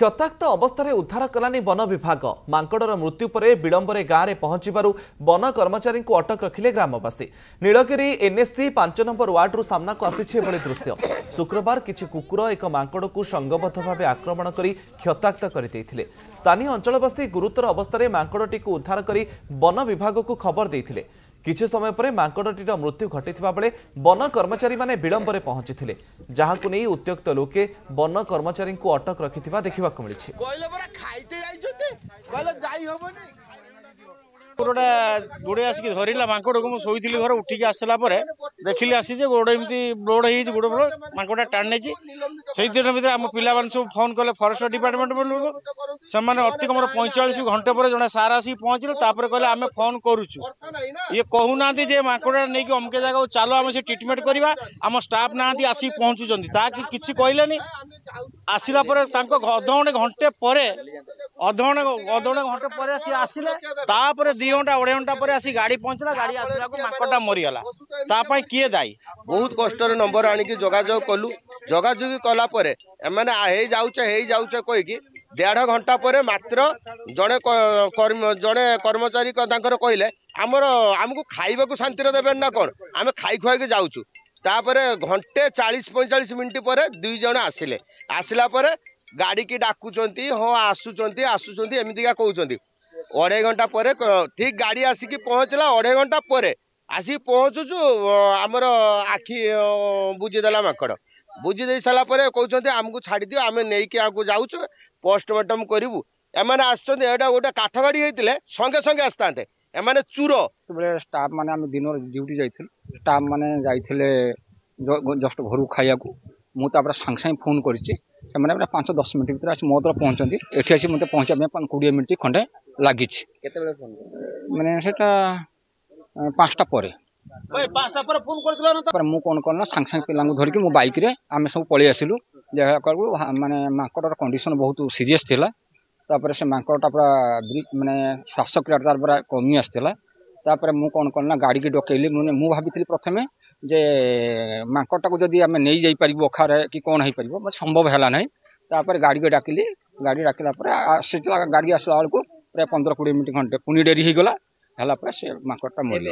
क्षताक्त अवस्था उद्धार कलानी वन विभाग मांकड़र मृत्यु पर विलंबर गाँव में पहुंचवर वन कर्मचारी को अटक रखिले ग्रामवासी। नीलगिरी एनएससी 5 नंबर वार्ड सामना को आसी दृश्य। शुक्रवार किछि कुकुर एक मांकड़ को संगबद्ध भाव आक्रमण कर क्षताक्त करते। स्थानीय अंचलवासी गुरुतर अवस्था मांकड़टी को उद्धार कर वन विभाग को खबर देते। किछि समय पर मांकड़टीर मृत्यु घटिथिबा बेले वन कर्मचारी माने विलंबर पहुंचीथिले, जहाकु नै उत्त्यक्त लोके वन कर्मचारी को अटक रखिथिबा देखिबाकु मिलिछि। गोड़े आसिक धरला मांकड़ को शोई घर उठिक आसला देखिली आसी गोड़ एमती ब्लोड हो गोड़ मांकड़ा टाणी नहीं से दिन भर आम पिला सब फोन कले फरेस्ट डिपार्टमेंट से अति कम 45 घंटे पर जड़े सार आसिक पहुंचले कहले आम फोन करुचु ये कहूना जे मांकड़ा नहीं कि अमके जगह चलो आम से ट्रिटमेंट करवा आम स्टाफ ना आसिक पहुंचुंट किसी कहले आसला अधघंटे घंटे पर घंटे पर आसिले 2 घंटा 2.5 घंटा पर आसी गाड़ी पहुंचला गाड़ी आसला मांकड़ा मरीगला किए दायी बहुत कष्ट नंबर आणिकी जोगाजोग कलु जोगाजोगी कला एमाने जाऊचे कहीकि 1.5 घंटा पर मात्र जड़े कर्मचारी कहले आमको खाइबा को शांति देवे ना कौन आम खाई खुआई जाऊँ तापर घंटे 40-45 मिनिट पर 2 जन आसिले आसला गाड़ी की डाकुंट हाँ आसुँच एमतीका कहते 2.5 घंटा पर ठीक गाड़ी आसिकी पहुँचला 2.5 घंटा पर आसिक पहुँचुचु आमर आखि बुझीदेला माकड़ बुझी दे सारा कहते आमको छाड़ी दियो आम नहीं कि जाऊँ पोस्टमार्टम करूँ एमाने आसटा गोटे काठ गाड़ी होते संगे संगे आसता एमाने चूर स्टाफ माने आम दिन ड्यूटी जाइए स्टाफ माने जाइए जस्ट घर खाया मुझे सांगे सांगे फोन करी 5-10 मिनट भर मो तरफ पहुँचती एटी आसी मत पहुँचा 20 मिनट खंडे लगी मैंने सेटा 5टा पर मु कौन करना सांगे सांगे पिला धरिकी मो बाइक रे आम सब पलि आसिलु देखा माने मांकड़र कंडीशन बहुत सीरीयस थिला तापर से मांकड़टा पूरा माने श्वासक्रिया तार पूरा कमी आसला मु कौन करना गाड़ी की डकैली मु भाभी प्रथमे जे मांकड़टा को जदि आम नहीं जाई परिबो अखारे कि कौन हो पार संभव है ना तापर गाड़ी को डाकिली गाड़ी डाकिला गाड़ी आसला बेलू प्राय 15-20 मिनट घंटे पुणी डेरी हो गला से मांकड़टा मरला।